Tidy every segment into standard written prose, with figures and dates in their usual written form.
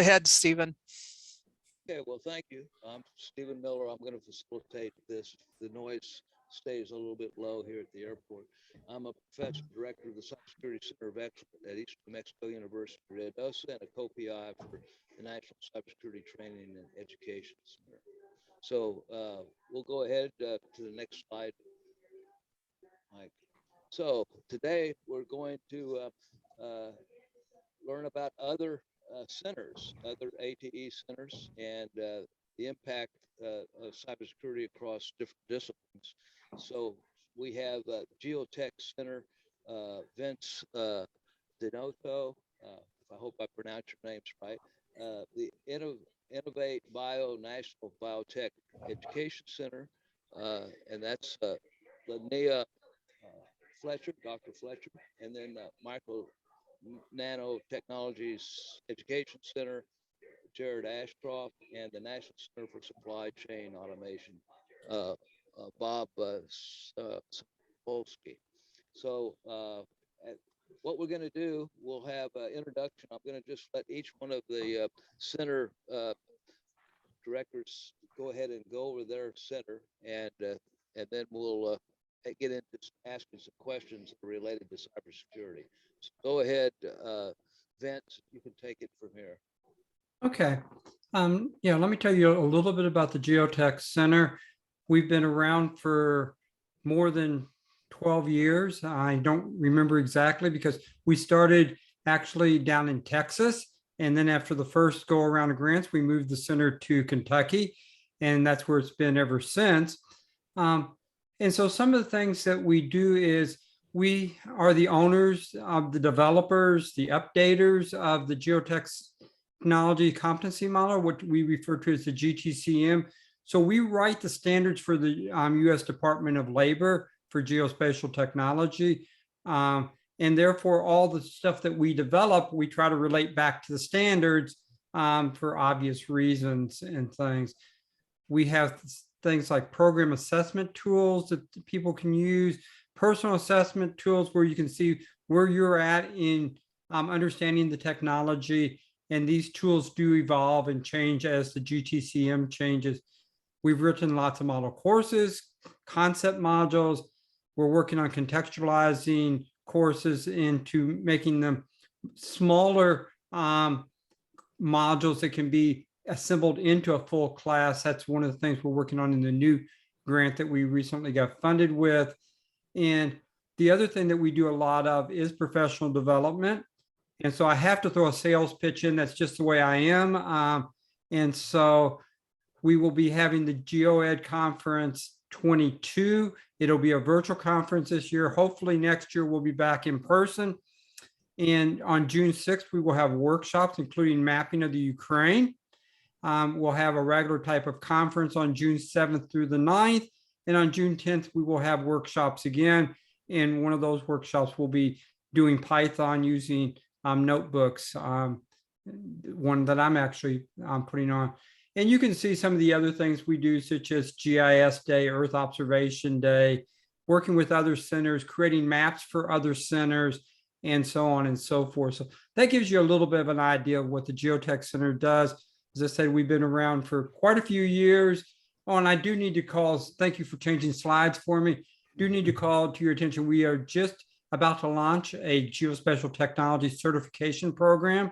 ahead, Stephen. Okay, well, thank you. I'm Stephen Miller. I'm going to facilitate this. The noise stays a little bit low here at the airport. I'm a professor director of the Cybersecurity Center of Excellence at Eastern New Mexico University-Ruidoso and a co-PI for the National Cybersecurity Training and Education Center. So we'll go ahead to the next slide, Mike. So today we're going to learn about other centers, other ATE centers, and the impact of cybersecurity across different disciplines. So we have Geotech Center, Vince Donato, I hope I pronounced your names right, the InnovATEBio National Biotech Education Center, and that's Linnea Fletcher, Dr. Fletcher, and then Nano Technology Education Center, Jared Ashcroft, and the National Center for Supply Chain Automation, Bob Sapolsky. So what we're going to do, we'll have an introduction. I'm going to just let each one of the center directors go ahead and go over their center, and then we'll get into asking some questions related to cybersecurity. So go ahead, Vince, you can take it from here. Okay. Yeah, let me tell you a little bit about the Geotech Center. We've been around for more than 12 years. I don't remember exactly because we started actually down in Texas. And then after the first go around of grants, we moved the center to Kentucky. And that's where it's been ever since. And so some of the things that we do is we are the owners of the developers, the updaters of the Geotechnology Competency Model, what we refer to as the GTCM. So we write the standards for the U.S. Department of Labor for geospatial technology. And therefore, all the stuff that we develop, we try to relate back to the standards for obvious reasons and things. We have things like program assessment tools that people can use, personal assessment tools where you can see where you're at in understanding the technology. And these tools do evolve and change as the GTCM changes. We've written lots of model courses, concept modules. We're working on contextualizing courses into making them smaller modules that can be assembled into a full class. That's one of the things we're working on in the new grant that we recently got funded with. And the other thing that we do a lot of is professional development. And so I have to throw a sales pitch in. That's just the way I am. And so we will be having the GeoEd Conference 22. It'll be a virtual conference this year. Hopefully next year we'll be back in person. And on June 6th, we will have workshops, including mapping of the Ukraine. We'll have a regular type of conference on June 7th through the 9th. And on June 10th, we will have workshops again. And one of those workshops will be doing Python using notebooks, one that I'm actually putting on. And you can see some of the other things we do, such as GIS Day, Earth Observation Day, working with other centers, creating maps for other centers, and so on and so forth. So that gives you a little bit of an idea of what the Geotech Center does. As I said, we've been around for quite a few years. Oh, and I do need to call, thank you for changing slides for me. Do need to call to your attention, we are just about to launch a geospatial technology certification program,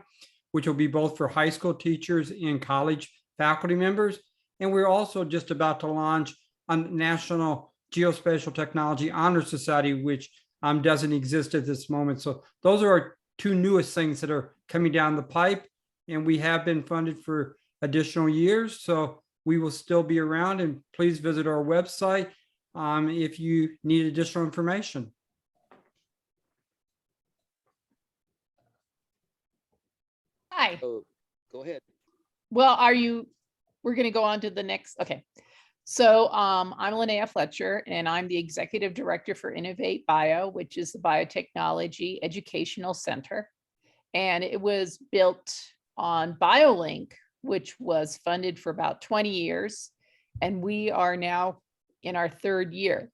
which will be both for high school teachers and college faculty members. And we're also just about to launch a National Geospatial Technology Honor Society, which doesn't exist at this moment. So those are our two newest things that are coming down the pipe. And we have been funded for additional years. So we will still be around, and please visit our website if you need additional information. Hi. So go ahead. Well, we're going to go on to the next. Okay. So I'm Linnea Fletcher, and I'm the executive director for InnovATEBio, which is the Biotechnology Educational Center. And it was built on BioLink, which was funded for about 20 years. And we are now in our third year.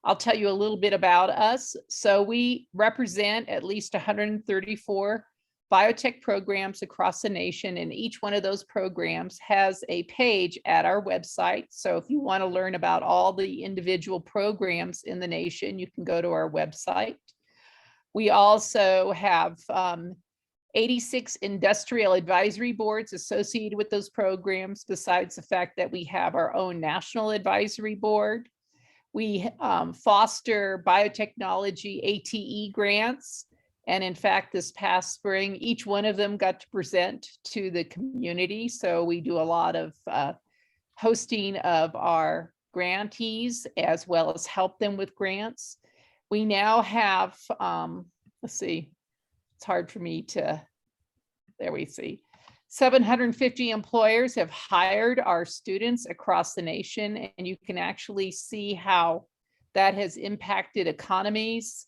I'll tell you a little bit about us. So we represent at least 134 biotech programs across the nation, and each one of those programs has a page at our website. So if you want to learn about all the individual programs in the nation, you can go to our website. We also have 86 industrial advisory boards associated with those programs, besides the fact that we have our own national advisory board. We foster biotechnology ATE grants. And in fact, this past spring, each one of them got to present to the community. So we do a lot of hosting of our grantees as well as help them with grants. We now have, let's see, it's hard for me to, there we see, 750 employers have hired our students across the nation, and you can actually see how that has impacted economies,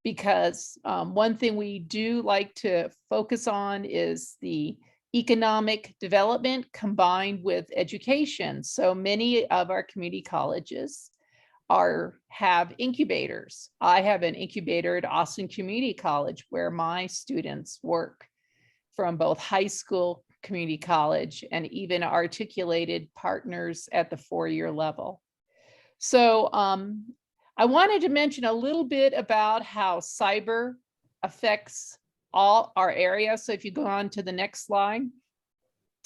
because one thing we do like to focus on is the economic development combined with education. So many of our community colleges have incubators. I have an incubator at Austin Community College where my students work, from both high school, community college, and even articulated partners at the 4-year level. So I wanted to mention a little bit about how cyber affects all our areas. So if you go on to the next slide.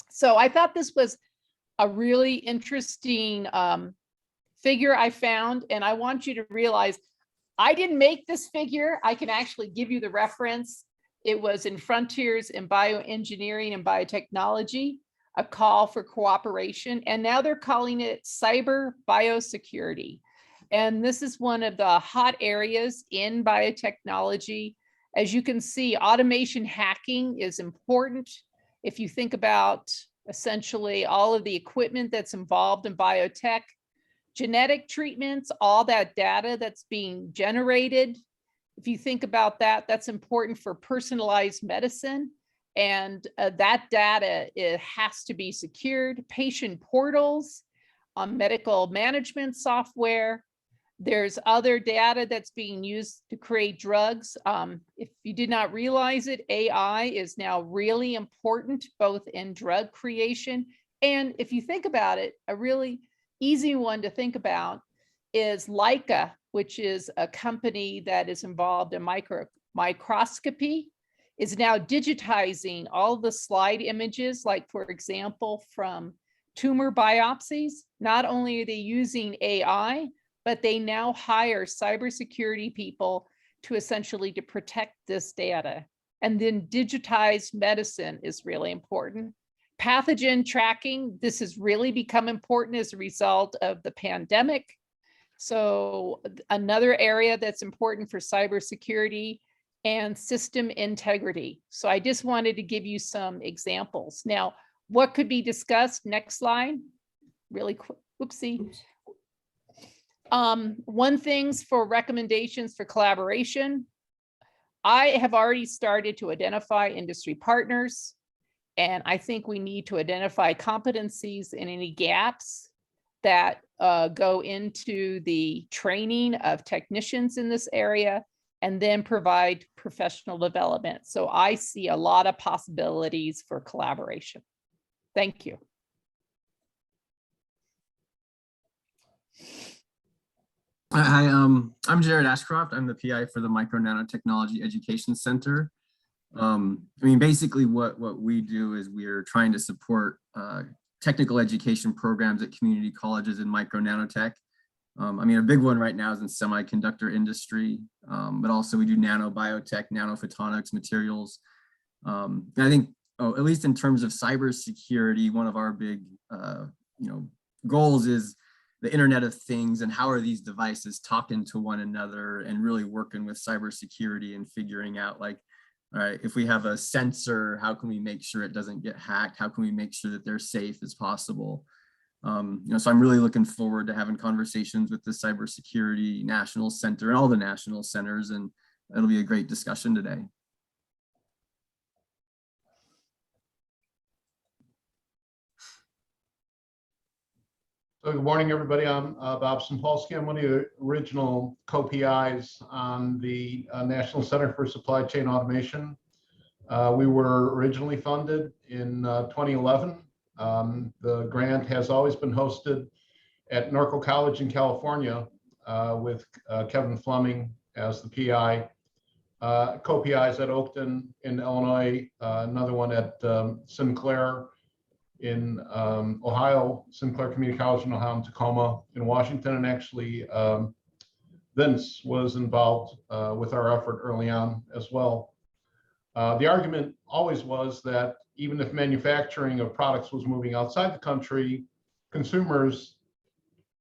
So I thought this was a really interesting figure I found, and I want you to realize I didn't make this figure. I can actually give you the reference. It was in Frontiers in Bioengineering and Biotechnology, a call for cooperation, and now they're calling it cyber biosecurity. And this is one of the hot areas in biotechnology. As you can see, automation hacking is important. If you think about essentially all of the equipment that's involved in biotech, genetic treatments, all that data that's being generated. If you think about that, that's important for personalized medicine. And that data, it has to be secured. Patient portals, medical management software. There's other data that's being used to create drugs. If you did not realize it, AI is now really important, both in drug creation. And if you think about it, a really easy one to think about is Leica, which is a company that is involved in microscopy, is now digitizing all the slide images, like for example, from tumor biopsies. Not only are they using AI, but they now hire cybersecurity people to essentially to protect this data. And then digitized medicine is really important. Pathogen tracking, this has really become important as a result of the pandemic. So another area that's important for cybersecurity, and system integrity. So I just wanted to give you some examples. Now, what could be discussed? Next slide. Really quick. Oopsie. One thing's for recommendations for collaboration. I have already started to identify industry partners, and I think we need to identify competencies and any gaps that go into the training of technicians in this area, and then provide professional development. So I see a lot of possibilities for collaboration. Thank you. Hi, I'm Jared Ashcroft. I'm the PI for the Nano Technology Education Center. I mean, basically what we do is we're trying to support technical education programs at community colleges in micro nanotech. I mean, a big one right now is in semiconductor industry, but also we do nanobiotech, nanophotonics materials. And I think, at least in terms of cybersecurity, one of our big, goals is the Internet of Things, and how are these devices talking to one another, and really working with cybersecurity and figuring out, like, all right, if we have a sensor, how can we make sure it doesn't get hacked? How can we make sure that they're safe as possible? So I'm really looking forward to having conversations with the Cybersecurity National Center and all the national centers, and it'll be a great discussion today. So good morning, everybody. I'm Bob Sampolsky. I'm one of the original co-PIs on the National Center for Supply Chain Automation. We were originally funded in 2011. The grant has always been hosted at Norco College in California with Kevin Fleming as the PI. Co-PIs at Oakton in Illinois, another one at Sinclair in Ohio, Sinclair Community College in Ohio, and Tacoma in Washington. And actually, Vince was involved with our effort early on as well. The argument always was that even if manufacturing of products was moving outside the country, consumers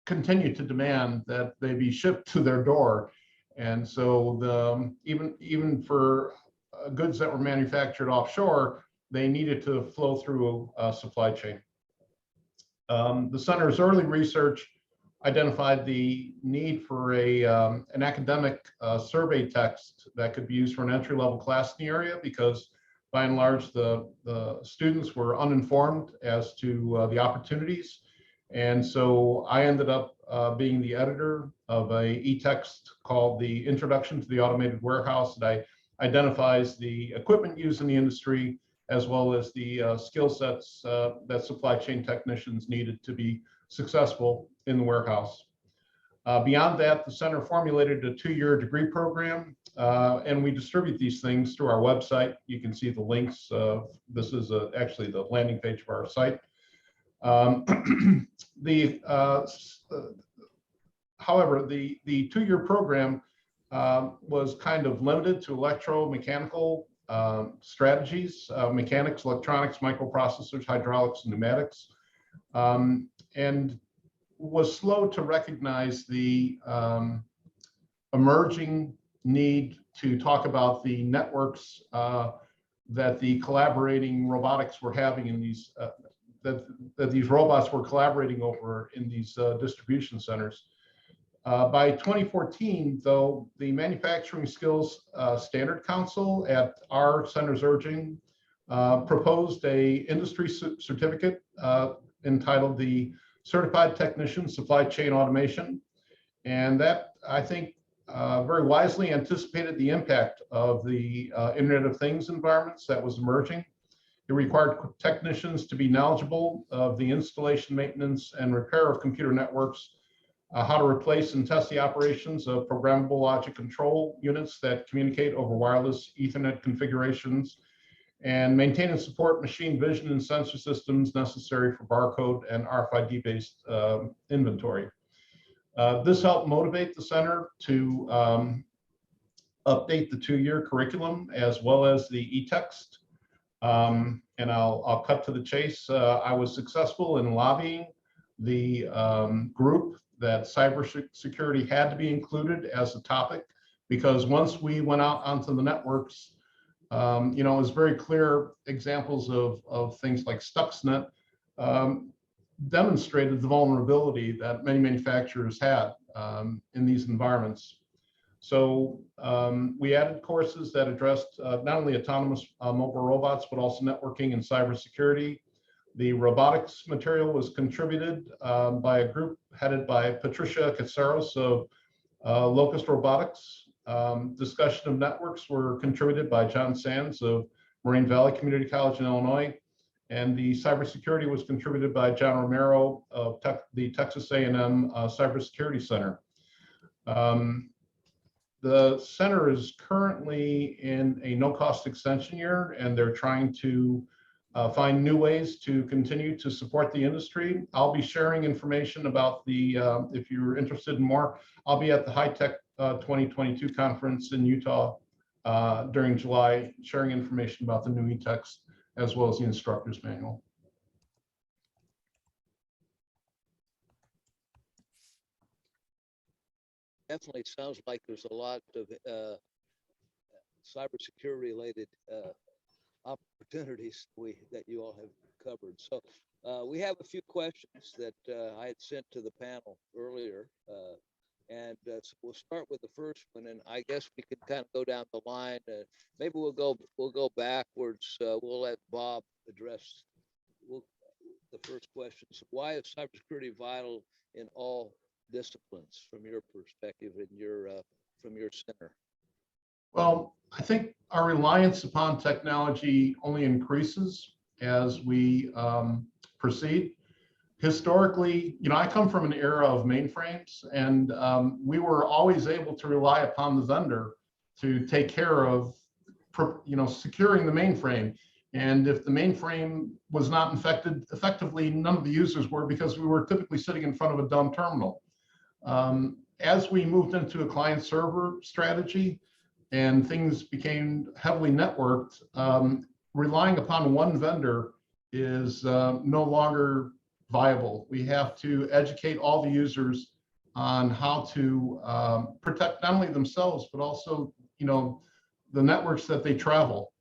continued to demand that they be shipped to their door. And so even for goods that were manufactured offshore, they needed to flow through a supply chain. The center's early research identified the need for an academic survey text that could be used for an entry-level class in the area, because by and large, the students were uninformed as to the opportunities. And so I ended up being the editor of a e-text called the Introduction to the Automated Warehouse that identifies the equipment used in the industry, as well as the skill sets that supply chain technicians needed to be successful in the warehouse. Beyond that, the center formulated a 2-year degree program, and we distribute these things through our website. You can see the links. This is actually the landing page of our site. However, the 2-year program was kind of limited to electromechanical strategies, mechanics, electronics, microprocessors, hydraulics, and pneumatics, and was slow to recognize the emerging need to talk about the networks that the collaborating robotics were having in these that these robots were collaborating over in these distribution centers. By 2014, though, the Manufacturing Skills Standard Council, at our center's urging, proposed a industry certificate entitled the Certified Technician Supply Chain Automation. And that, I think, very wisely anticipated the impact of the Internet of Things environments that was emerging. It required technicians to be knowledgeable of the installation, maintenance, and repair of computer networks, how to replace and test the operations of programmable logic control units that communicate over wireless Ethernet configurations, and maintain and support machine vision and sensor systems necessary for barcode and RFID-based inventory. This helped motivate the center to update the 2-year curriculum as well as the e-text. And I'll cut to the chase. I was successful in lobbying the group that cybersecurity had to be included as a topic, because once we went out onto the networks, it was very clear examples of things like Stuxnet demonstrated the vulnerability that many manufacturers had in these environments. So we added courses that addressed not only autonomous mobile robots, but also networking and cybersecurity. The robotics material was contributed by a group headed by Patricia Katsaros of Locust Robotics. Discussion of networks were contributed by John Sands of Moraine Valley Community College in Illinois. And the cybersecurity was contributed by John Romero of the Texas A&M Cybersecurity Center. The center is currently in a no-cost extension year, and they're trying to find new ways to continue to support the industry. I'll be sharing information about the, if you're interested in more, I'll be at the High Tech 2022 conference in Utah during July, sharing information about the new e-text as well as the instructor's manual. Definitely sounds like there's a lot of cybersecurity related opportunities that you all have covered. So we have a few questions that I had sent to the panel earlier. So we'll start with the first one, and I guess we could kind of go down the line. Maybe we'll go backwards. We'll let Bob address the first question. So why is cybersecurity vital in all disciplines from your perspective and from your center? Well, I think our reliance upon technology only increases as we proceed. Historically, I come from an era of mainframes, and we were always able to rely upon the vendor to take care of, securing the mainframe. And if the mainframe was not infected, effectively, none of the users were, because we were typically sitting in front of a dumb terminal. As we moved into a client server strategy and things became heavily networked, relying upon one vendor is no longer viable. We have to educate all the users on how to protect not only themselves, but also, the networks that they travel.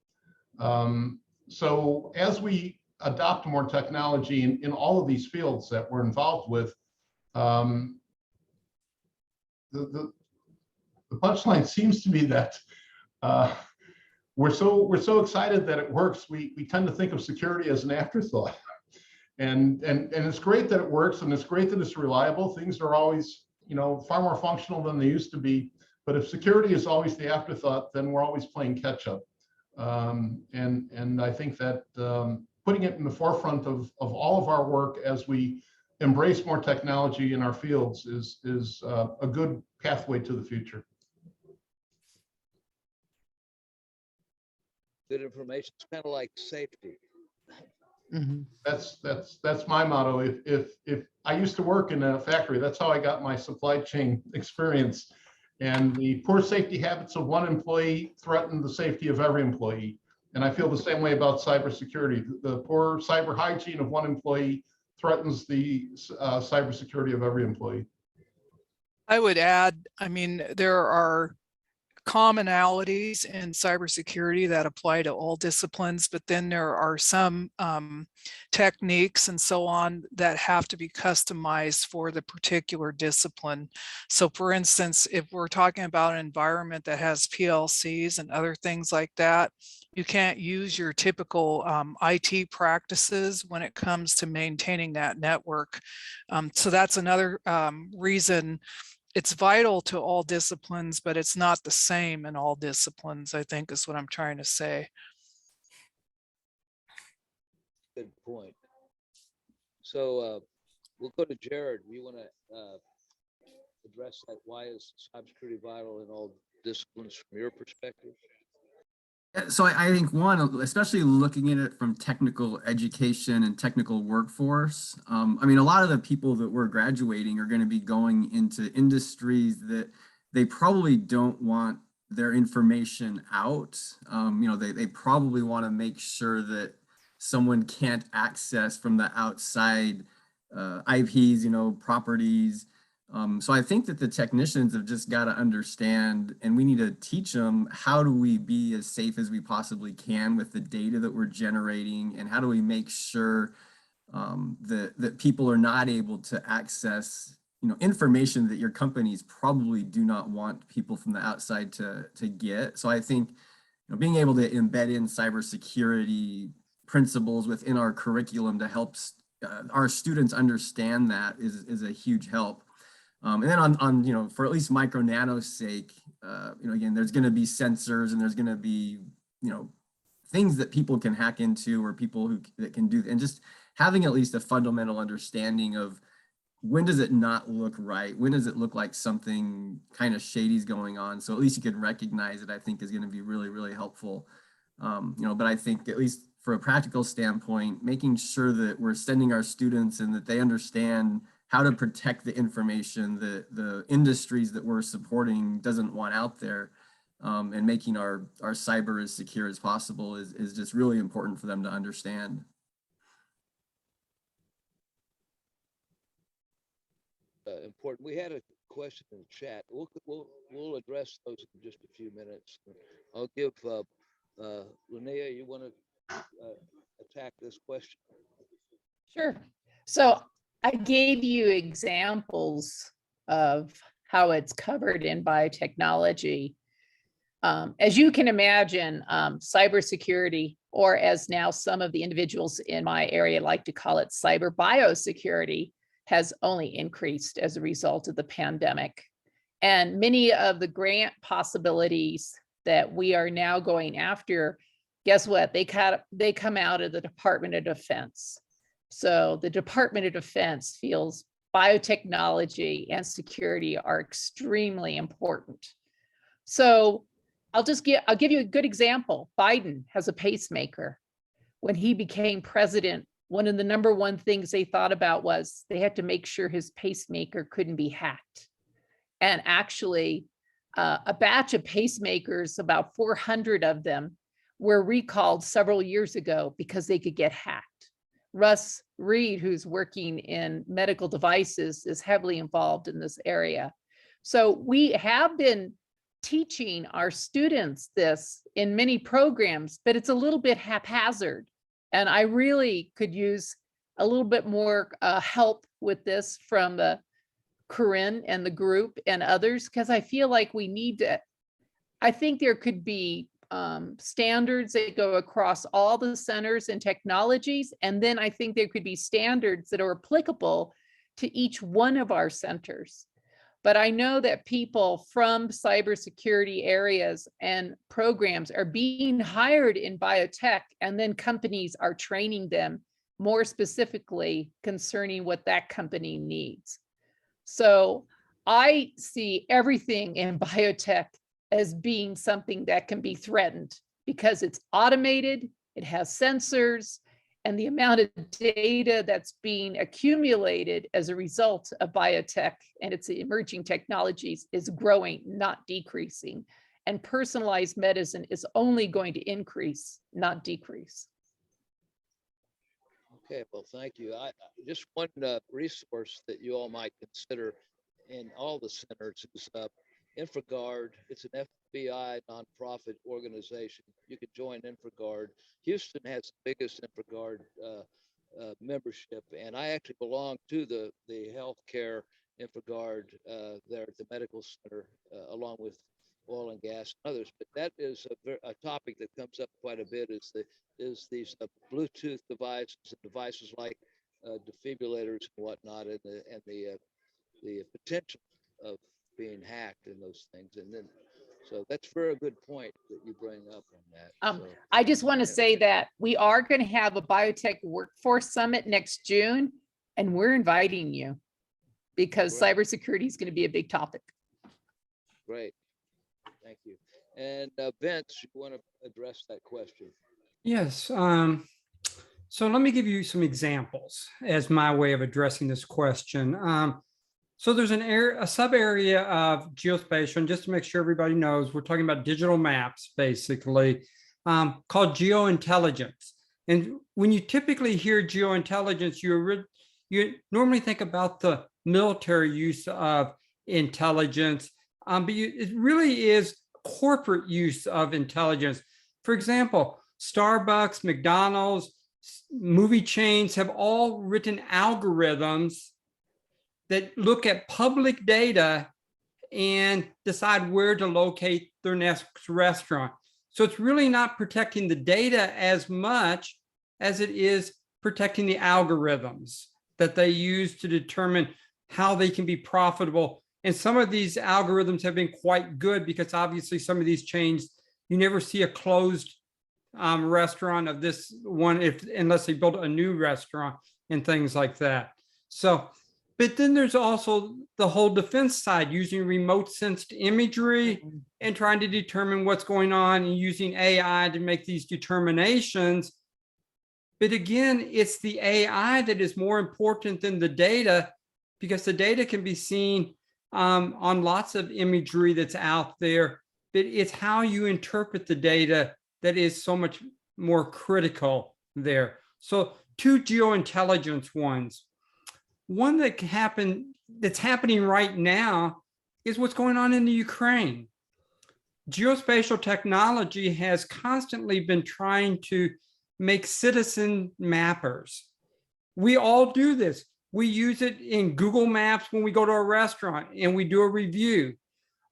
So as we adopt more technology in all of these fields that we're involved with, the punchline seems to be that we're so excited that it works. We tend to think of security as an afterthought, and it's great that it works, and it's great that it's reliable. Things are always, far more functional than they used to be. But if security is always the afterthought, then we're always playing catch up. And I think that putting it in the forefront of all of our work as we embrace more technology in our fields is a good pathway to the future. Good information. It's kind of like safety. That's my motto. If I used to work in a factory, that's how I got my supply chain experience. And the poor safety habits of one employee threaten the safety of every employee. And I feel the same way about cybersecurity. The poor cyber hygiene of one employee threatens the cybersecurity of every employee. I would add, I mean, there are commonalities in cybersecurity that apply to all disciplines, but then there are some techniques and so on that have to be customized for the particular discipline. So for instance, if we're talking about an environment that has PLCs and other things like that, you can't use your typical IT practices when it comes to maintaining that network. So that's another reason. It's vital to all disciplines, but it's not the same in all disciplines, I think is what I'm trying to say. Good point. So we'll go to Jared. You want to address that? Why is cybersecurity vital in all disciplines from your perspective? So I think one, especially looking at it from technical education and technical workforce, I mean, a lot of the people that we're graduating are going to be going into industries that they probably don't want their information out. They probably want to make sure that someone can't access from the outside IPs, properties. So I think that the technicians have just got to understand, and we need to teach them, how do we be as safe as we possibly can with the data that we're generating, and how do we make sure that people are not able to access information that your companies probably do not want people from the outside to get. So I think being able to embed in cybersecurity principles within our curriculum to help our students understand that is a huge help. And then on for at least micro nano's sake, again, there's going to be sensors, and there's going to be, things that people can hack into, or people that can do, and just having at least a fundamental understanding of when does it not look right? When does it look like something kind of shady is going on? So at least you can recognize it, I think, is going to be really, really helpful. But I think at least for a practical standpoint, making sure that we're sending our students and that they understand how to protect the information that the industries that we're supporting doesn't want out there, and making our cyber as secure as possible is just really important for them to understand. Important. We had a question in the chat. We'll address those in just a few minutes. I'll give Linnea, you want to attack this question? Sure. So I gave you examples of how it's covered in biotechnology. As you can imagine, cybersecurity, or as now some of the individuals in my area like to call it, cyber biosecurity, has only increased as a result of the pandemic. And many of the grant possibilities that we are now going after, guess what? They come out of the Department of Defense. So the Department of Defense feels biotechnology and security are extremely important. So I'll give you a good example. Biden has a pacemaker. When he became president, one of the #1 things they thought about was they had to make sure his pacemaker couldn't be hacked. And actually, a batch of pacemakers, about 400 of them, were recalled several years ago because they could get hacked. Russ Reed, who's working in medical devices, is heavily involved in this area. So we have been teaching our students this in many programs, but it's a little bit haphazard. And I really could use a little bit more help with this from Corinne and the group and others, because I feel like we need to, I think there could be standards that go across all the centers and technologies. And then I think there could be standards that are applicable to each one of our centers. But I know that people from cybersecurity areas and programs are being hired in biotech, and then companies are training them more specifically concerning what that company needs. So I see everything in biotech as being something that can be threatened because it's automated, it has sensors, and the amount of data that's being accumulated as a result of biotech and its emerging technologies is growing, not decreasing. And personalized medicine is only going to increase, not decrease. Okay, well, thank you. Just one resource that you all might consider in all the centers is InfraGard. It's an FBI nonprofit organization. You could join InfraGard. Houston has the biggest InfraGard membership, and I actually belong to the healthcare InfraGard there at the medical center, along with oil and gas and others. But that is a topic that comes up quite a bit. Is these Bluetooth devices and devices like defibrillators and whatnot, and the potential of being hacked and those things. And then, so that's a very good point that you bring up on that. So, I just want to say that we are going to have a biotech workforce summit next June, and we're inviting you because Great. cybersecurity is going to be a big topic. Great, thank you. And Vince, you want to address that question? Yes. So let me give you some examples as my way of addressing this question. So there's a sub area of geospatial, and just to make sure everybody knows, we're talking about digital maps, basically, called Geo Intelligence. And when you typically hear Geo Intelligence, you normally think about the military use of intelligence, but it really is corporate use of intelligence. For example, Starbucks, McDonald's, movie chains have all written algorithms that look at public data and decide where to locate their next restaurant. So it's really not protecting the data as much as it is protecting the algorithms that they use to determine how they can be profitable. And some of these algorithms have been quite good because obviously some of these chains, you never see a closed restaurant of this one unless they build a new restaurant and things like that. So, but then there's also the whole defense side, using remote sensed imagery and trying to determine what's going on and using AI to make these determinations. But again, it's the AI that is more important than the data, because the data can be seen on lots of imagery that's out there, but it's how you interpret the data that is so much more critical there. So 2 geointelligence ones. One that's happening right now is what's going on in the Ukraine. Geospatial technology has constantly been trying to make citizen mappers. We all do this. We use it in Google Maps when we go to a restaurant and we do a review,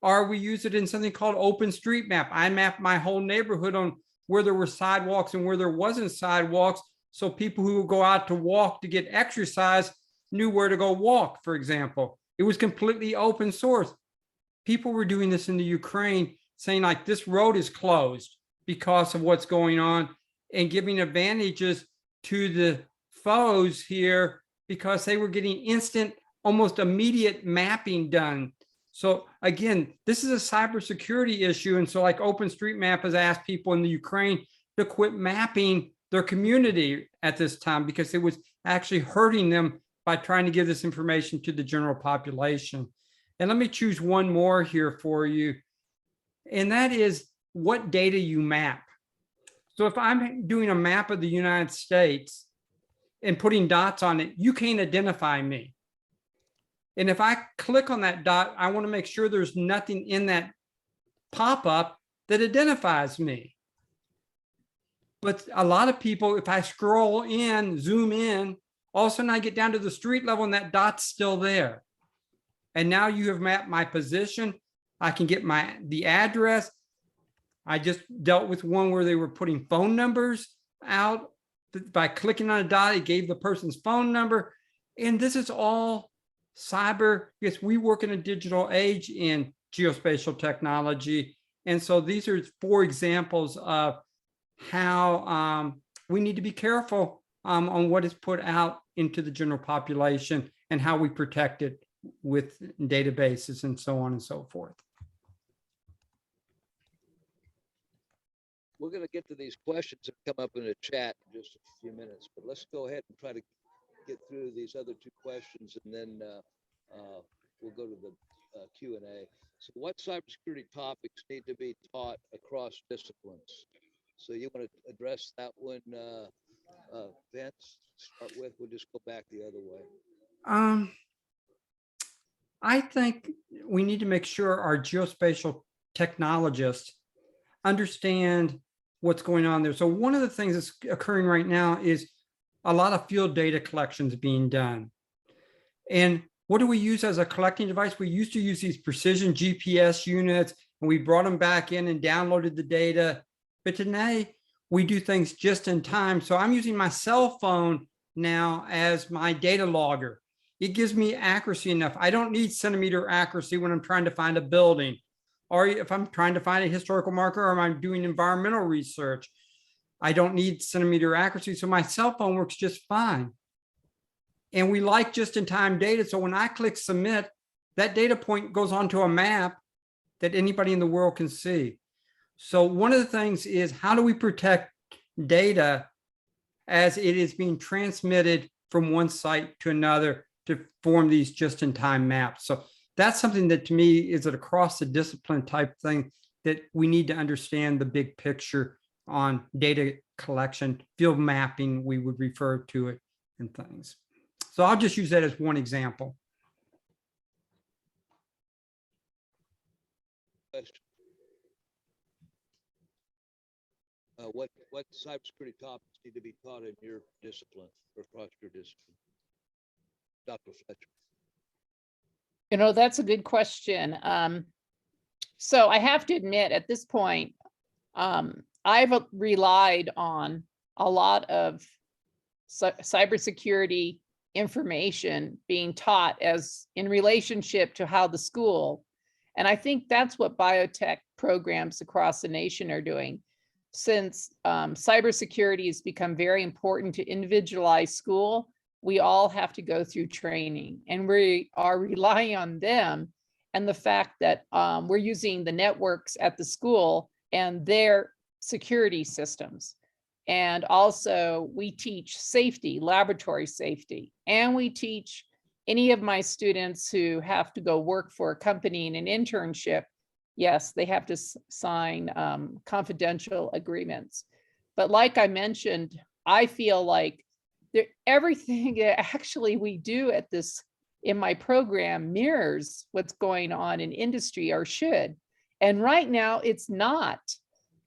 or we use it in something called OpenStreetMap. I mapped my whole neighborhood on where there were sidewalks and where there wasn't sidewalks, so people who go out to walk to get exercise knew where to go walk, for example. It was completely open source. People were doing this in the Ukraine saying like this road is closed because of what's going on, and giving advantages to the foes here because they were getting instant, almost immediate mapping done. So again, this is a cybersecurity issue. And so like OpenStreetMap has asked people in the Ukraine to quit mapping their community at this time because it was actually hurting them by trying to give this information to the general population. And let me choose one more here for you. And that is what data you map. So if I'm doing a map of the United States and putting dots on it, you can't identify me. And if I click on that dot, I want to make sure there's nothing in that pop-up that identifies me. But a lot of people, if I scroll in, zoom in, all of a sudden I get down to the street level and that dot's still there. And now you have mapped my position. I can get the address. I just dealt with one where they were putting phone numbers out. By clicking on a dot, it gave the person's phone number. And this is all cyber, because we work in a digital age in geospatial technology. And so these are 4 examples of how we need to be careful on what is put out into the general population and how we protect it with databases and so on and so forth. We're going to get to these questions that come up in the chat in just a few minutes, but let's go ahead and try to get through these other 2 questions, and then we'll go to the Q&A. So what cybersecurity topics need to be taught across disciplines? So you want to address that one, Vince, start with? We'll just go back the other way. I think we need to make sure our geospatial technologists understand what's going on there. So one of the things that's occurring right now is a lot of field data collections being done. And what do we use as a collecting device? We used to use these precision GPS units, and we brought them back in and downloaded the data. But today we do things just in time. So I'm using my cell phone now as my data logger. It gives me accuracy enough. I don't need centimeter accuracy when I'm trying to find a building, or if I'm trying to find a historical marker, or I'm doing environmental research. I don't need centimeter accuracy. So my cell phone works just fine. And we like just-in-time data. So when I click submit, that data point goes onto a map that anybody in the world can see. So one of the things is, how do we protect data as it is being transmitted from one site to another to form these just-in-time maps? So that's something that to me is an across the discipline type thing that we need to understand the big picture on data collection, field mapping, we would refer to it, and things. So I'll just use that as one example. What cybersecurity topics need to be taught in your discipline or across your discipline? Dr. Fletcher. You know, that's a good question. So I have to admit, at this point, I've relied on a lot of cybersecurity information being taught as in relationship to how the school. And I think that's what biotech programs across the nation are doing. Since cybersecurity has become very important to individualized school, we all have to go through training, and we are relying on them and the fact that we're using the networks at the school and their security systems. And also we teach safety, laboratory safety, and we teach any of my students who have to go work for a company in an internship. Yes, they have to sign confidential agreements. But like I mentioned, I feel like everything actually we do at this in my program mirrors what's going on in industry, or should. And right now it's not,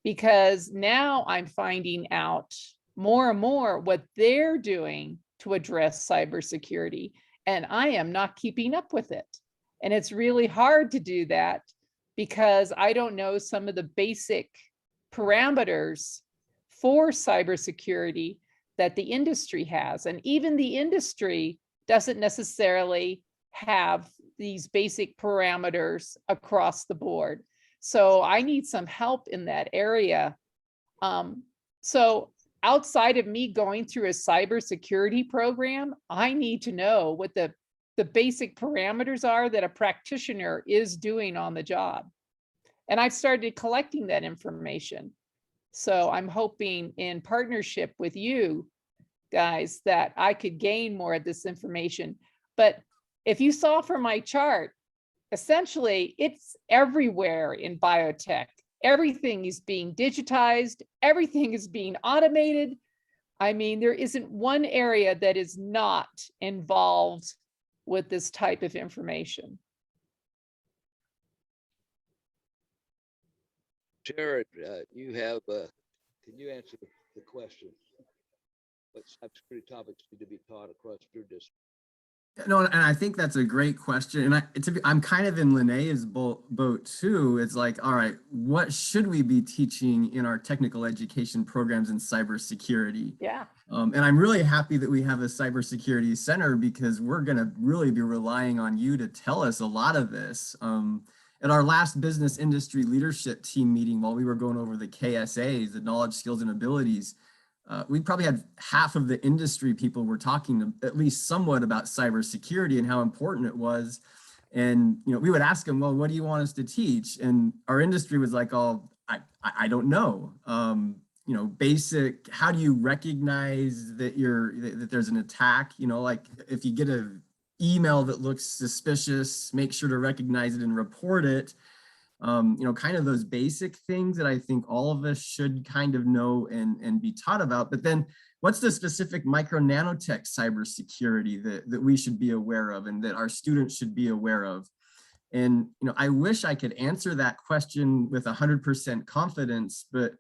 because now I'm finding out more and more what they're doing to address cybersecurity, and I am not keeping up with it. And it's really hard to do that because I don't know some of the basic parameters for cybersecurity that the industry has. And even the industry doesn't necessarily have these basic parameters across the board. So I need some help in that area. So outside of me going through a cybersecurity program, I need to know what the basic parameters are that a practitioner is doing on the job. And I've started collecting that information. So I'm hoping in partnership with you guys that I could gain more of this information. But if you saw from my chart, essentially it's everywhere in biotech. Everything is being digitized. Everything is being automated. I mean, there isn't one area that is not involved with this type of information. Jared, you have, can you answer the question? What cybersecurity topics need to be taught across your district? No, and I think that's a great question. And I'm kind of in Linnea's boat too. It's like, all right, what should we be teaching in our technical education programs in cybersecurity? Yeah. And I'm really happy that we have a cybersecurity center, because we're going to really be relying on you to tell us a lot of this. At our last business industry leadership team meeting, while we were going over the KSAs, the knowledge, skills, and abilities, we probably had half of the industry people were talking at least somewhat about cybersecurity and how important it was. And, you know, we would ask them, well, what do you want us to teach? And our industry was like, oh, I don't know. You know, basic, how do you recognize that that there's an attack? You know, like if you get an email that looks suspicious, make sure to recognize it and report it. You know, kind of those basic things that I think all of us should kind of know and be taught about. But then what's the specific micro nanotech cybersecurity that we should be aware of and that our students should be aware of? And, you know, I wish I could answer that question with 100% confidence, but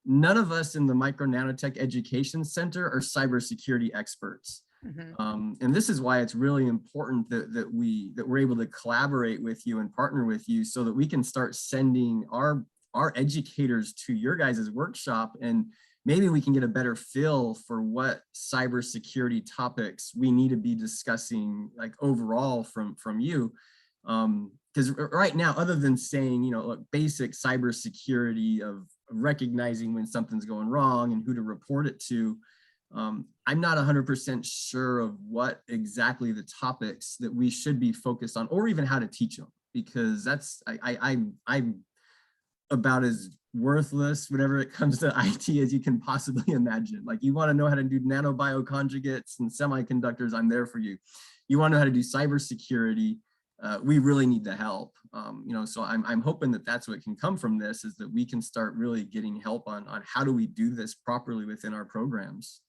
none of us in the Micro Nanotech Education Center are cybersecurity experts. And this is why it's really important that we're able to collaborate with you and partner with you so that we can start sending our educators to your guys' workshop, and maybe we can get a better feel for what cybersecurity topics we need to be discussing, like overall from you. Because right now, other than saying, you know, look, basic cybersecurity of recognizing when something's going wrong and who to report it to, I'm not 100% sure of what exactly the topics that we should be focused on, or even how to teach them, because that's I'm about as worthless whenever it comes to IT as you can possibly imagine. Like, you want to know how to do nanobioconjugates and semiconductors, I'm there for you. You want to know how to do cybersecurity, we really need the help. You know, so I'm hoping that that's what can come from this, is that we can start really getting help on how do we do this properly within our programs.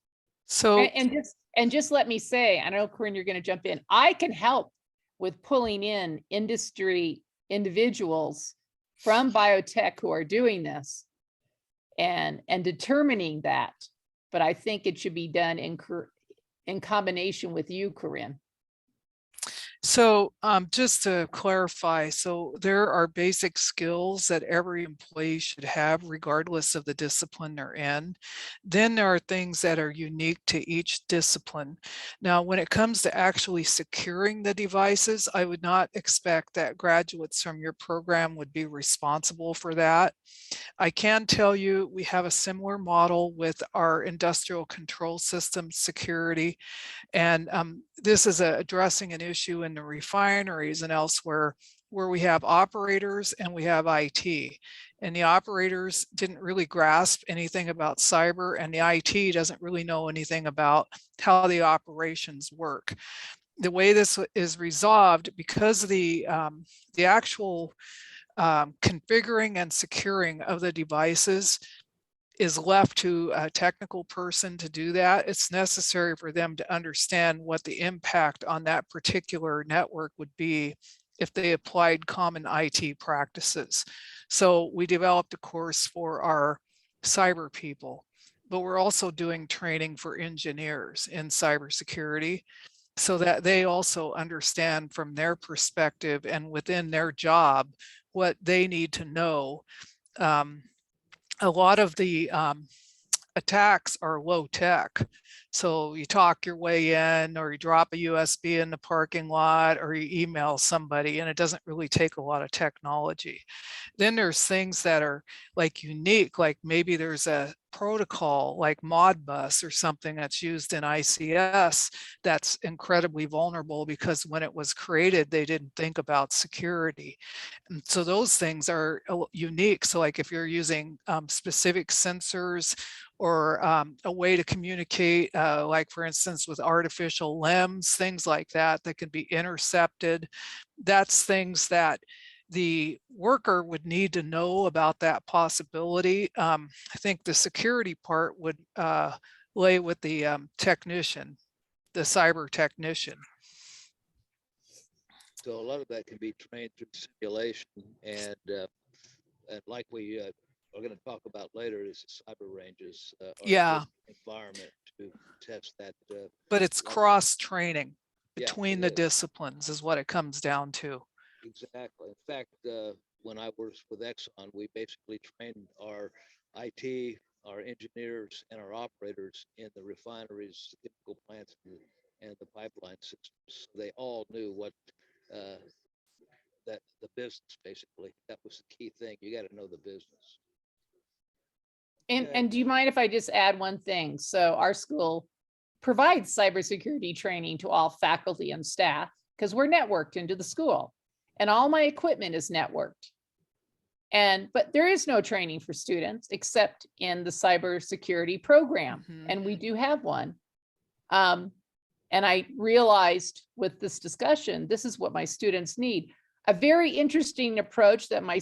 So, And just let me say, I know, Corinne, you're going to jump in. I can help with pulling in industry individuals from biotech who are doing this and determining that. But I think it should be done in combination with you, Corinne. So just to clarify, so there are basic skills that every employee should have regardless of the discipline they're in. Then there are things that are unique to each discipline. Now, when it comes to actually securing the devices, I would not expect that graduates from your program would be responsible for that. I can tell you we have a similar model with our industrial control system security. And this is addressing an issue in the refineries and elsewhere where we have operators and we have IT. And the operators didn't really grasp anything about cyber, and the IT doesn't really know anything about how the operations work. The way this is resolved, because the actual configuring and securing of the devices is left to a technical person to do that, it's necessary for them to understand what the impact on that particular network would be if they applied common IT practices. So we developed a course for our cyber people, but we're also doing training for engineers in cybersecurity so that they also understand from their perspective and within their job what they need to know. A lot of the attacks are low tech. So you talk your way in, or you drop a USB in the parking lot, or you email somebody, and it doesn't really take a lot of technology. Then there's things that are like unique, like maybe there's a protocol like Modbus or something that's used in ICS that's incredibly vulnerable because when it was created, they didn't think about security. And so those things are unique. So like if you're using specific sensors or a way to communicate, like for instance, with artificial limbs, things like that, that can be intercepted. That's things that the worker would need to know about that possibility. I think the security part would lay with the technician, the cyber technician. So a lot of that can be trained through simulation, and like we are going to talk about later is the cyber ranges are a Yeah. good environment to test that. But it's cross training Yeah, between it the is. disciplines is what it comes down to. Exactly. In fact, when I worked with Exxon, we basically trained our IT, our engineers, and our operators in the refineries, the chemical plants, and the pipeline systems. So they all knew what that the business, basically. That was the key thing. You got to know the business. And do you mind if I just add one thing? So our school provides cybersecurity training to all faculty and staff because we're networked into the school, and all my equipment is networked. But there is no training for students except in the cybersecurity program, and we do have one. And I realized with this discussion, this is what my students need. A very interesting approach that my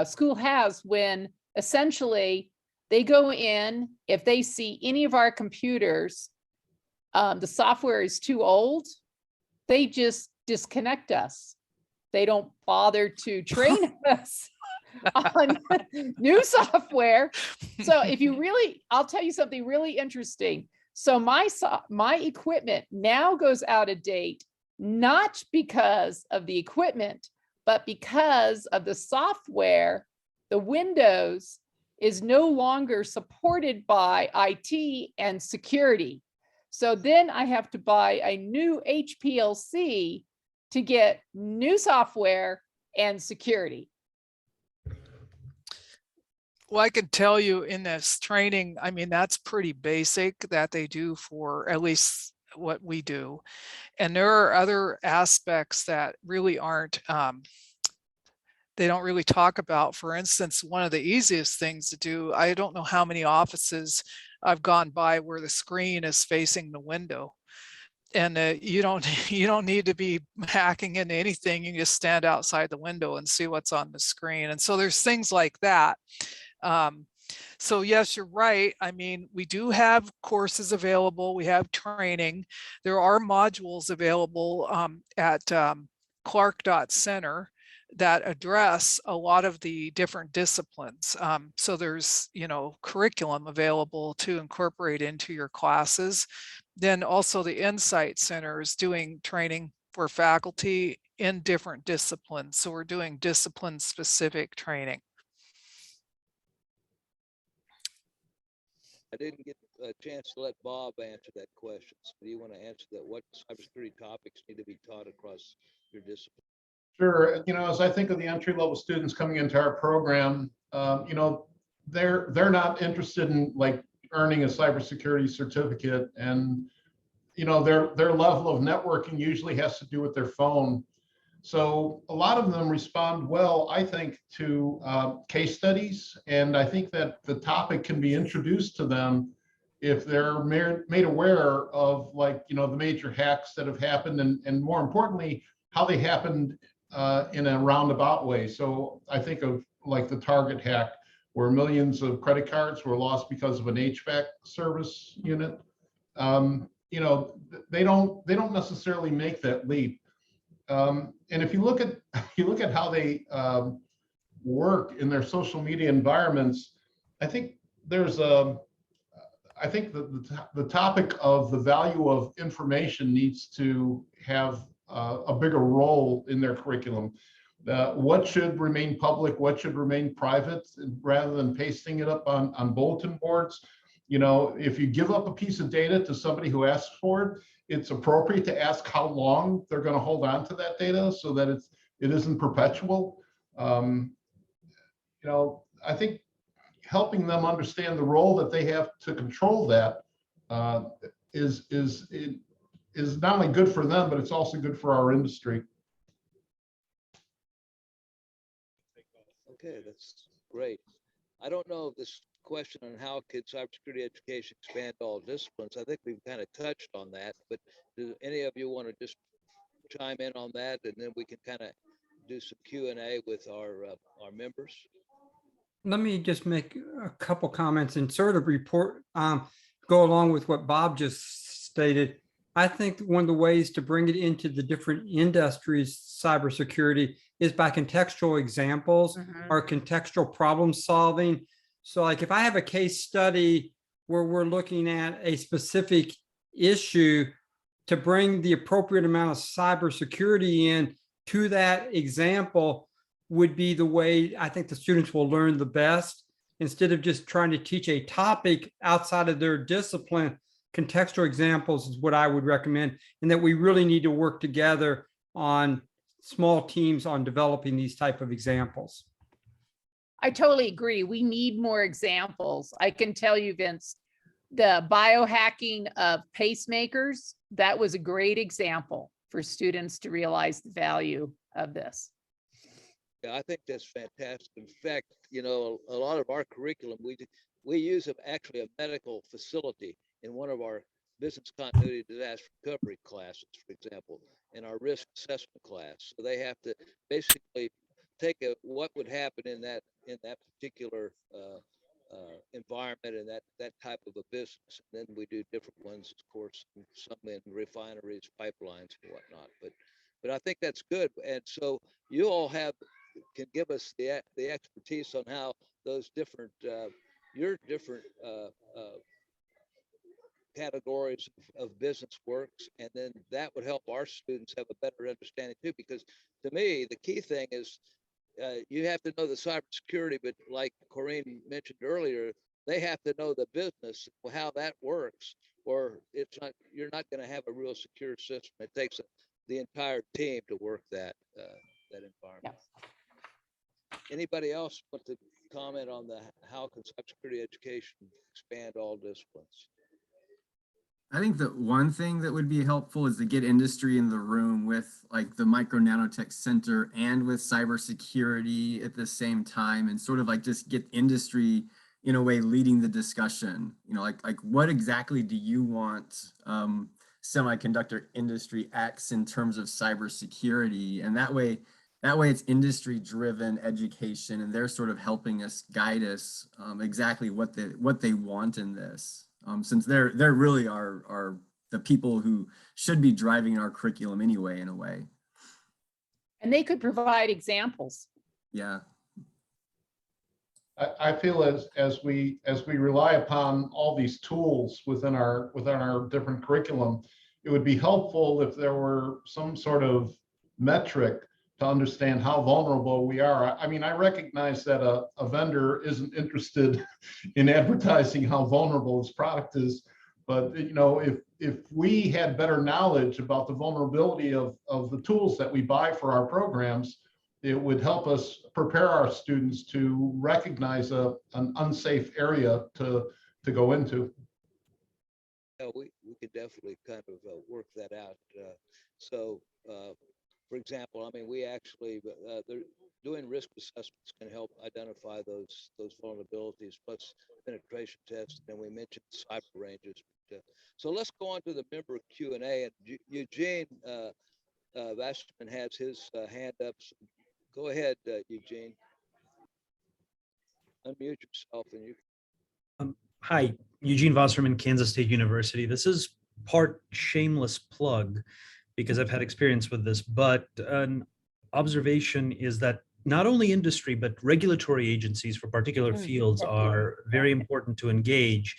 school has when essentially they go in, if they see any of our computers, the software is too old, they just disconnect us. They don't bother to train us on new software. So if you really, I'll tell you something really interesting. So my equipment now goes out of date, not because of the equipment, but because of the software. The Windows is no longer supported by IT and security. So then I have to buy a new HPLC to get new software and security. Well, I can tell you in this training, I mean, that's pretty basic that they do for at least what we do. And there are other aspects that really aren't, they don't really talk about. For instance, one of the easiest things to do, I don't know how many offices I've gone by where the screen is facing the window. And you don't need to be hacking into anything. You can just stand outside the window and see what's on the screen. And so there's things like that. So yes, you're right. I mean, we do have courses available. We have training. There are modules available at Clark.Center that address a lot of the different disciplines. So there's, curriculum available to incorporate into your classes. Then also the NCyTE Center is doing training for faculty in different disciplines. So we're doing discipline-specific training. I didn't get a chance to let Bob answer that question. So do you want to answer that? What cybersecurity topics need to be taught across your discipline? Sure. As I think of the entry-level students coming into our program, they're not interested in like earning a cybersecurity certificate, and their level of networking usually has to do with their phone. So a lot of them respond well, I think, to case studies, and I think that the topic can be introduced to them if they're made aware of the major hacks that have happened, and more importantly, how they happened in a roundabout way. So I think of like the Target hack, where millions of credit cards were lost because of an HVAC service unit. They don't necessarily make that leap. And if you look at how they work in their social media environments, I think there's the topic of the value of information needs to have a bigger role in their curriculum. What should remain public, what should remain private, rather than pasting it up on bulletin boards. you know, if you give up a piece of data to somebody who asks for it, it's appropriate to ask how long they're going to hold on to that data so that it isn't perpetual. You know, I think helping them understand the role that they have to control that is not only good for them, but it's also good for our industry. Okay, that's great. I don't know if this question on how could cybersecurity education expand all disciplines. I think we've kind of touched on that, but do any of you want to just chime in on that, and then we can kind of do some Q&A with our members? Let me just make a couple comments and sort of go along with what Bob just stated. I think one of the ways to bring it into the different industries, cybersecurity, is by contextual examples or contextual problem solving. So like if I have a case study where we're looking at a specific issue, to bring the appropriate amount of cybersecurity in to that example would be the way I think the students will learn the best. Instead of just trying to teach a topic outside of their discipline, contextual examples is what I would recommend, and that we really need to work together on small teams on developing these type of examples. I totally agree. We need more examples. I can tell you, Vince, the biohacking of pacemakers, that was a great example for students to realize the value of this. Yeah, I think that's fantastic. In fact, you know, a lot of our curriculum, we use actually a medical facility in one of our business continuity disaster recovery classes, for example, in our risk assessment class. So they have to basically take what would happen in that particular environment and that type of a business. And then we do different ones, of course, some in refineries, pipelines, and whatnot. But I think that's good. And so you all can give us the expertise on how those different your different categories of business works, and then that would help our students have a better understanding too. Because to me, the key thing is you have to know the cybersecurity, but like Corinne mentioned earlier, they have to know the business, how that works, or you're not going to have a real secure system. It takes the entire team to work that environment. Yeah. Anybody else want to comment on how can cybersecurity education expand all disciplines? I think that one thing that would be helpful is to get industry in the room with like the Micro Nanotech Center and with cybersecurity at the same time, and sort of like just get industry in a way leading the discussion. You know, like what exactly do you want semiconductor industry X in terms of cybersecurity? And that way it's industry driven education, and they're sort of helping us guide us exactly what they want in this. Since they're really are the people who should be driving our curriculum anyway, in a way. And they could provide examples. Yeah. I feel as we rely upon all these tools within our different curriculum, it would be helpful if there were some sort of metric to understand how vulnerable we are. I mean, I recognize that a vendor isn't interested in advertising how vulnerable its product is, but you know, if we had better knowledge about the vulnerability of the tools that we buy for our programs, it would help us prepare our students to recognize an unsafe area to go into. Yeah, we could definitely kind of work that out. For example, I mean, we actually doing risk assessments can help identify those vulnerabilities, plus penetration tests. And we mentioned cyber ranges. So let's go on to the member Q&A. And Eugene Vasterman has his hand up. So go ahead, Eugene. Unmute yourself and you. Hi, Eugene Wasserman, Kansas State University. This is part shameless plug because I've had experience with this, but an observation is that not only industry, but regulatory agencies for particular fields are very important to engage.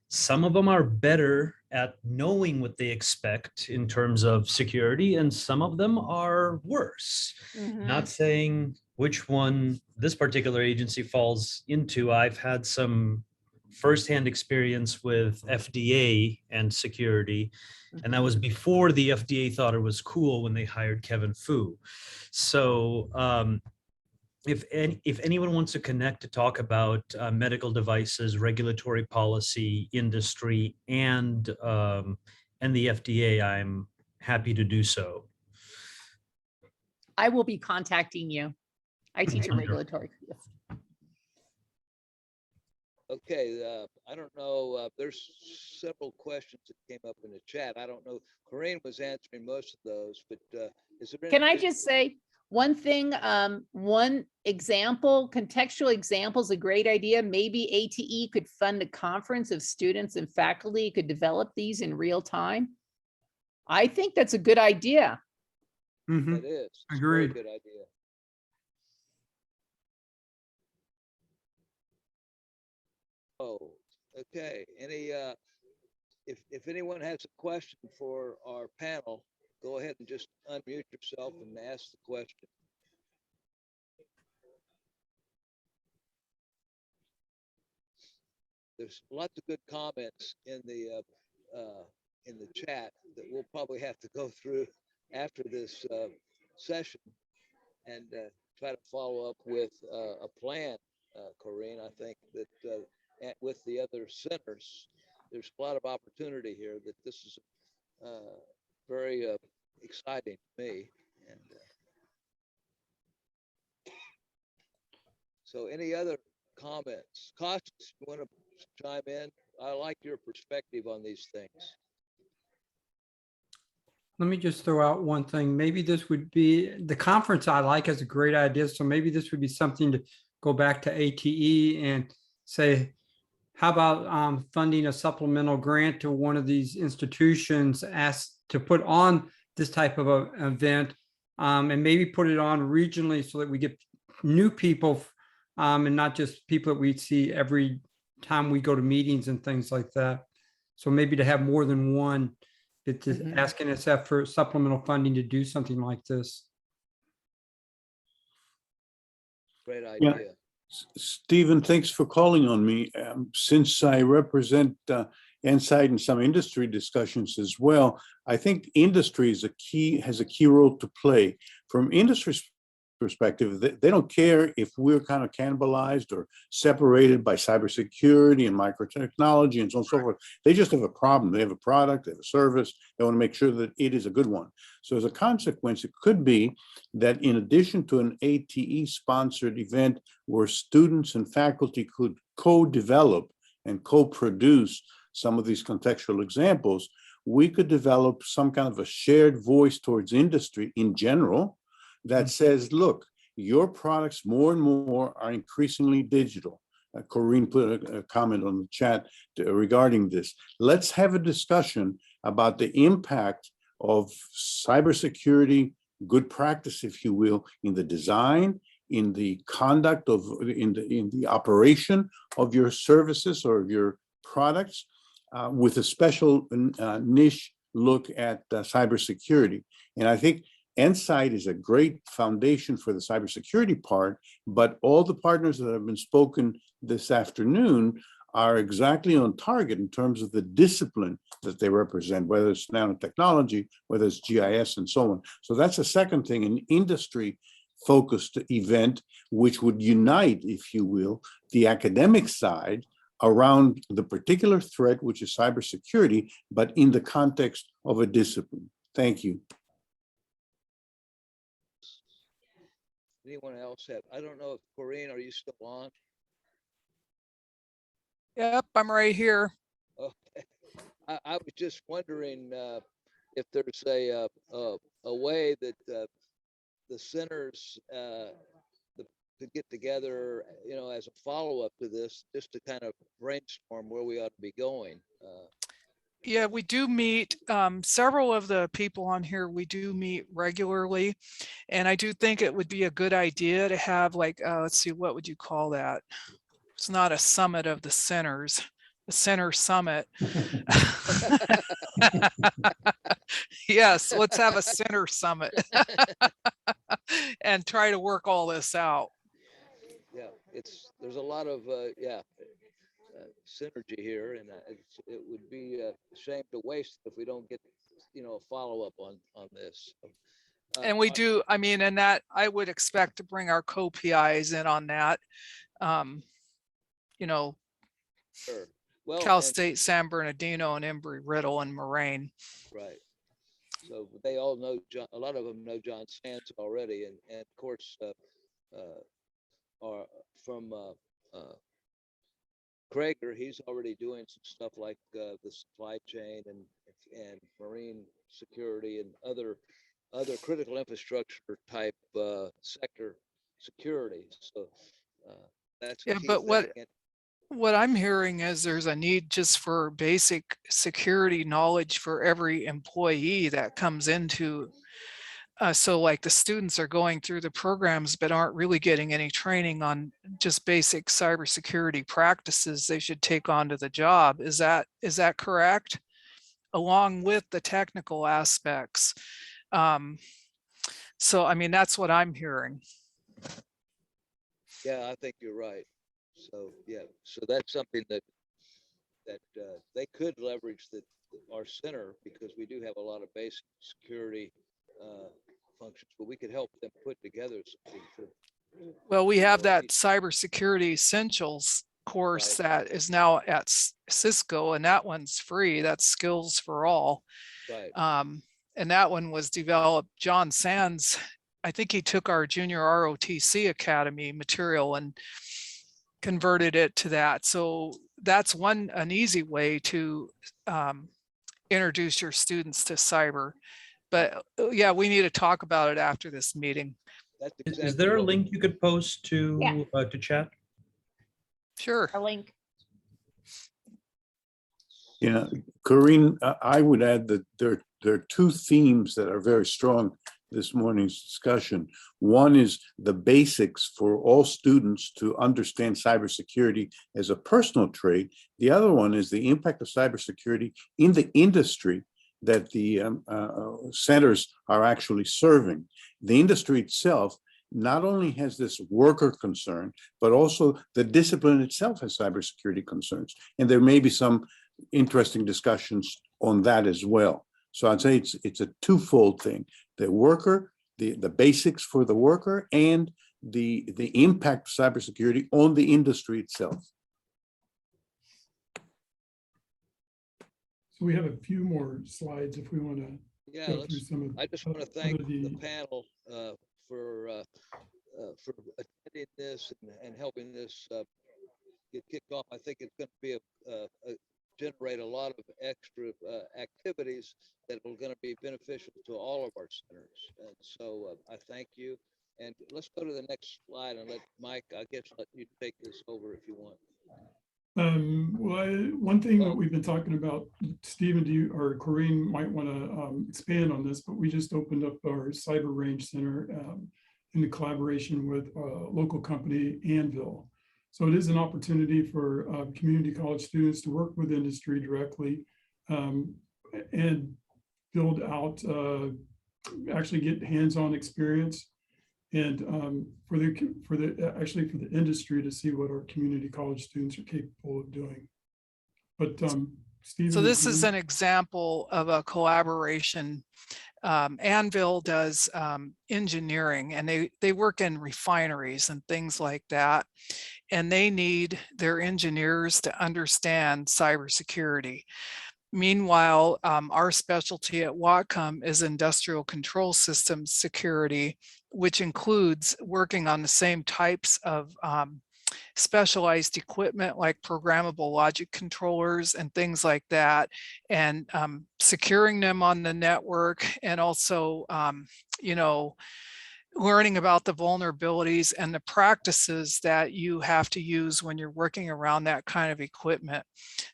Some of them are better at knowing what they expect in terms of security, and some of them are worse. Not saying which one this particular agency falls into. I've had some firsthand experience with FDA and security. And that was before the FDA thought it was cool when they hired Kevin Fu. So if anyone wants to connect to talk about medical devices, regulatory policy, industry, and the FDA, I'm happy to do so. I will be contacting you. I teach a Wonderful. regulatory. Okay, I don't know, there's several questions that came up in the chat. I don't know, Corinne was answering most of those, but is there? Can I just say one thing? One example, contextual example is a great idea. Maybe ATE could fund a conference of students and faculty could develop these in real time. I think that's a good idea. Mhm. It is. It's a very Agreed. good idea. Oh, okay. Any, if anyone has a question for our panel, go ahead and just unmute yourself and ask the question. There's lots of good comments in the chat that we'll probably have to go through after this session and try to follow up with a plan, Corinne. I think that with the other centers, there's a lot of opportunity here, that this is very exciting to me. And so any other comments? Costas, you want to chime in? I like your perspective on these things. Let me just throw out one thing. Maybe this would be the conference I like as a great idea. So maybe this would be something to go back to ATE and say, how about funding a supplemental grant to one of these institutions asked to put on this type of an event, and maybe put it on regionally so that we get new people and not just people that we see every time we go to meetings and things like that. So maybe to have more than one that is asking us for supplemental funding to do something like this. Great idea. Yeah. Stephen, thanks for calling on me. Since I represent NCyTE in some industry discussions as well, I think industry has a key role to play. From industry's perspective, they don't care if we're kind of cannibalized or separated by cybersecurity and microtechnology and so on and so forth. They just have a problem. They have a product, they have a service. They want to make sure that it is a good one. So as a consequence, it could be that in addition to an ATE sponsored event where students and faculty could co-develop and co-produce some of these contextual examples, we could develop some kind of a shared voice towards industry in general that says, look, your products more and more are increasingly digital. Corinne put a comment on the chat regarding this. Let's have a discussion about the impact of cybersecurity, good practice, if you will, in the design, in the conduct of, in the operation of your services or your products, with a special niche look at cybersecurity. And I think NCyTE is a great foundation for the cybersecurity part, but all the partners that have been spoken this afternoon are exactly on target in terms of the discipline that they represent, whether it's nanotechnology, whether it's GIS and so on. So that's a second thing, an industry-focused event, which would unite, if you will, the academic side around the particular threat, which is cybersecurity, but in the context of a discipline. Thank you. Anyone else have? I don't know if Corinne, are you still on? Yep, I'm right here. Okay. I was just wondering if there's a way that the centers could get together, you know, as a follow-up to this, just to kind of brainstorm where we ought to be going. Yeah, we do meet, several of the people on here, we do meet regularly. And I do think it would be a good idea to have like, let's see, what would you call that? It's not a summit of the centers, the center summit. Yes, let's have a center summit and try to work all this out. Yeah, there's a lot of, synergy here, and it would be a shame to waste if we don't get, a follow-up on this. And we do, I mean, and that I would expect to bring our co-PIs in on that. You know, Sure. Well, Cal and- State, San Bernardino, and Embry-Riddle and Moraine. Right. So they all know John, a lot of them know John Sands already, and of course, are from Krager. He's already doing some stuff like the supply chain and marine security and other critical infrastructure type sector security. So that's a Yeah, key but thing. what I'm hearing is there's a need just for basic security knowledge for every employee that comes into. So like the students are going through the programs, but aren't really getting any training on just basic cybersecurity practices they should take onto the job. Is that correct? Along with the technical aspects. So, I mean, that's what I'm hearing. Yeah, I think you're right. So yeah, so that's something that they could leverage our center, because we do have a lot of basic security functions, but we could help them put together something for. Well, we have that cybersecurity essentials course that is now at Cisco, and that one's free. That's Skills for All. Right. And that one was developed, John Sands, I think he took our junior ROTC Academy material and converted it to that. So that's an easy way to introduce your students to cyber. But yeah, we need to talk about it after this meeting. That's exactly Is there a what link you could post to to chat? Sure. A link. Yeah, Corinne, I would add that there are two themes that are very strong this morning's discussion. One is the basics for all students to understand cybersecurity as a personal trait. The other one is the impact of cybersecurity in the industry that the centers are actually serving. The industry itself not only has this worker concern, but also the discipline itself has cybersecurity concerns. And there may be some interesting discussions on that as well. So I'd say it's a twofold thing: the worker, the basics for the worker, and the impact of cybersecurity on the industry itself. So we have a few more slides if we want to Yeah, go through some of. I just want to thank the panel for attending this and helping this get kicked off. I think it's going to be generate a lot of extra activities that are going to be beneficial to all of our centers. And so I thank you. And let's go to the next slide and let Mike, I guess, let you take this over if you want. Well, one thing that we've been talking about, Stephen, or Corinne might want to expand on this, but we just opened up our Cyber Range Center in the collaboration with a local company, Anvil. So it is an opportunity for community college students to work with industry directly and build out, actually get hands-on experience, and for the industry to see what our community college students are capable of doing. But Stephen, so this is an example of a collaboration. Anvil does engineering, and they work in refineries and things like that. And they need their engineers to understand cybersecurity. Meanwhile, our specialty at Whatcom is industrial control systems security, which includes working on the same types of specialized equipment like programmable logic controllers and things like that, and securing them on the network, and also, learning about the vulnerabilities and the practices that you have to use when you're working around that kind of equipment.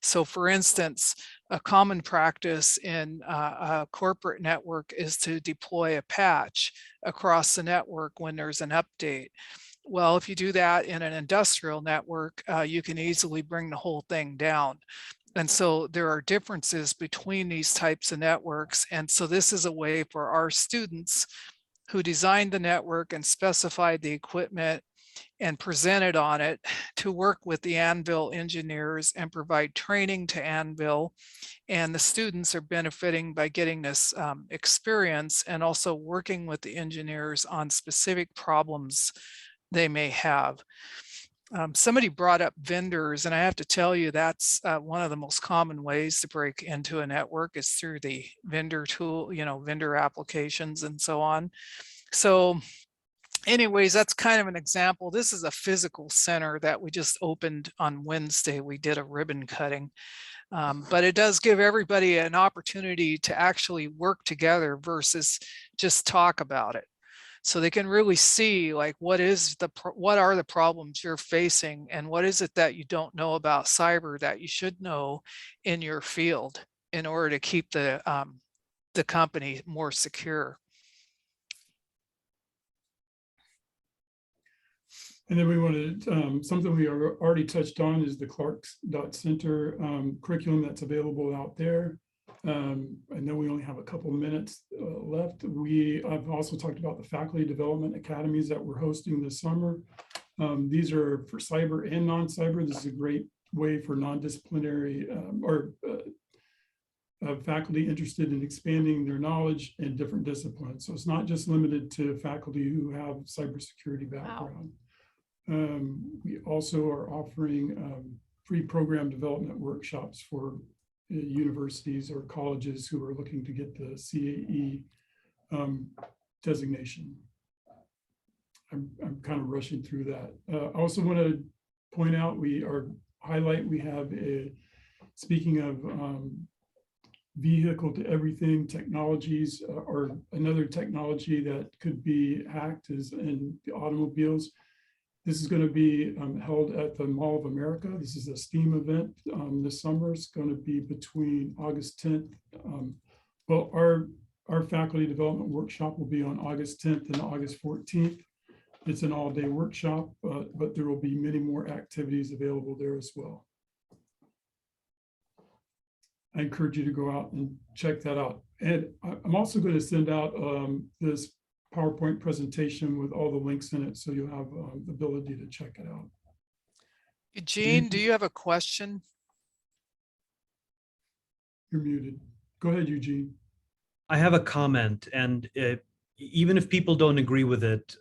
So for instance, a common practice in a corporate network is to deploy a patch across the network when there's an update. Well, if you do that in an industrial network, you can easily bring the whole thing down. And so there are differences between these types of networks. And so this is a way for our students who designed the network and specified the equipment and presented on it to work with the Anvil engineers and provide training to Anvil. And the students are benefiting by getting this experience and also working with the engineers on specific problems they may have. Somebody brought up vendors, and I have to tell you that's one of the most common ways to break into a network is through the vendor tool, vendor applications and so on. So anyways, that's kind of an example. This is a physical center that we just opened on Wednesday. We did a ribbon cutting, but it does give everybody an opportunity to actually work together versus just talk about it. So they can really see like what are the problems you're facing and what is it that you don't know about cyber that you should know in your field in order to keep the company more secure. And then we wanted, something we already touched on is the Center curriculum that's available out there. I know we only have a couple minutes left. I've also talked about the faculty development academies that we're hosting this summer. These are for cyber and non-cyber. This is a great way for non-disciplinary faculty interested in expanding their knowledge in different disciplines. So it's not just limited to faculty who have cybersecurity background. Wow. We also are offering free program development workshops for universities or colleges who are looking to get the CAE designation. I'm kind of rushing through that. I also want to point out we have speaking of vehicle to everything technologies, or another technology that could be hacked is in the automobiles. This is going to be held at the Mall of America. This is a STEAM event this summer. It's going to be between August 10th. Well, our faculty development workshop will be on August 10th and August 14th. It's an all-day workshop, but there will be many more activities available there as well. I encourage you to go out and check that out. And I'm also going to send out this PowerPoint presentation with all the links in it, so you'll have the ability to check it out. Eugene, do you have a question? You're muted. Go ahead, Eugene. I have a comment, and even if people don't agree with it,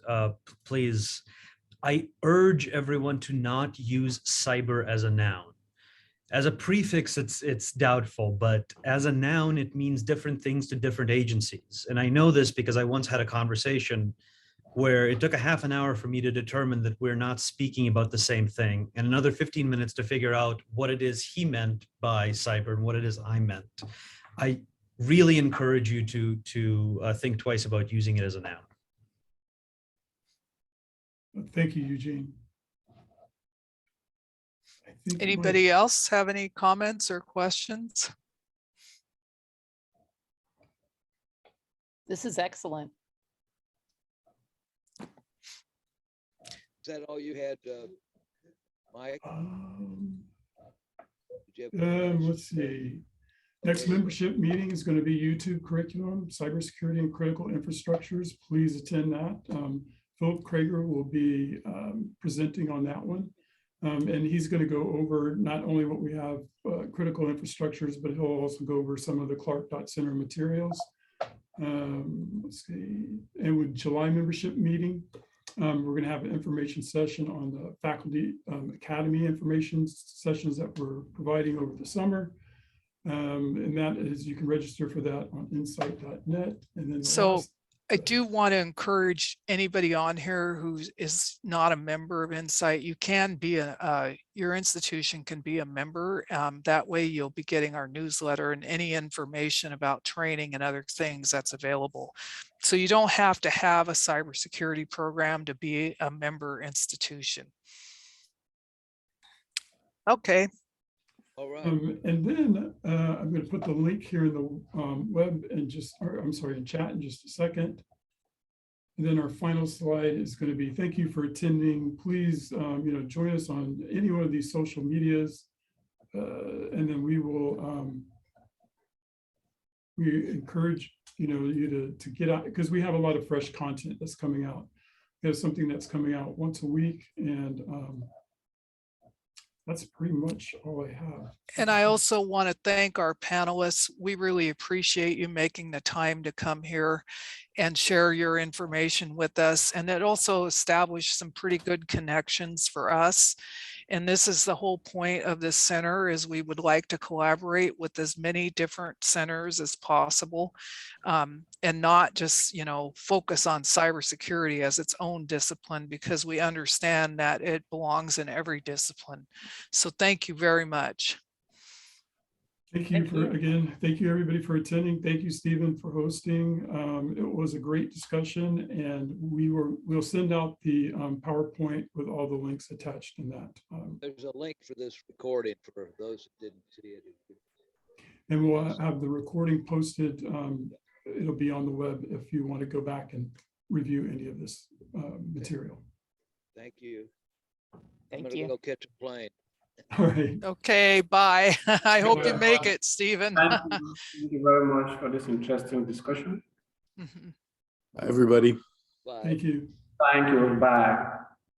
please, I urge everyone to not use cyber as a noun. As a prefix, it's doubtful, but as a noun, it means different things to different agencies. And I know this because I once had a conversation where it took a half an hour for me to determine that we're not speaking about the same thing, and another 15 minutes to figure out what it is he meant by cyber and what it is I meant. I really encourage you to think twice about using it as a noun. Thank you, Eugene. Anybody else have any comments or questions? This is excellent. Is that all you had, Mike? Let's see. Next membership meeting is going to be YouTube curriculum, cybersecurity and critical infrastructures. Please attend that. Philip Krager will be presenting on that one. And he's going to go over not only what we have critical infrastructures, but he'll also go over some of the Clark.Center materials. Let's see. And with July membership meeting, we're going to have an information session on the faculty academy information sessions that we're providing over the summer. And that is, you can register for that on NCyTE.net. And then so I do want to encourage anybody on here who is not a member of NCyTE, you can be your institution can be a member. That way you'll be getting our newsletter and any information about training and other things that's available. So you don't have to have a cybersecurity program to be a member institution. Okay. All right. And then I'm going to put the link here in the web and in chat in just a second. And then our final slide is going to be thank you for attending. Please, join us on any one of these social medias, and then we will. We encourage you to get out because we have a lot of fresh content that's coming out. there's something that's coming out once a week, and that's pretty much all I have. And I also want to thank our panelists. We really appreciate you making the time to come here and share your information with us. And it also established some pretty good connections for us. And this is the whole point of this center, is we would like to collaborate with as many different centers as possible, and not just, focus on cybersecurity as its own discipline, because we understand that it belongs in every discipline. So thank you very much. Thank you thank you everybody for attending. Thank you, Stephen, for hosting. It was a great discussion, and we'll send out the PowerPoint with all the links attached in that. There's a link for this recording for those who didn't see it. And we'll have the recording posted. It'll be on the web if you want to go back and review any of this material. Thank you. Thank I'm gonna you. go catch a plane. All right. Okay, bye. I hope you make it, Stephen. Thank you very much for this interesting discussion. Everybody. Bye. Thank you. Thank you. Bye.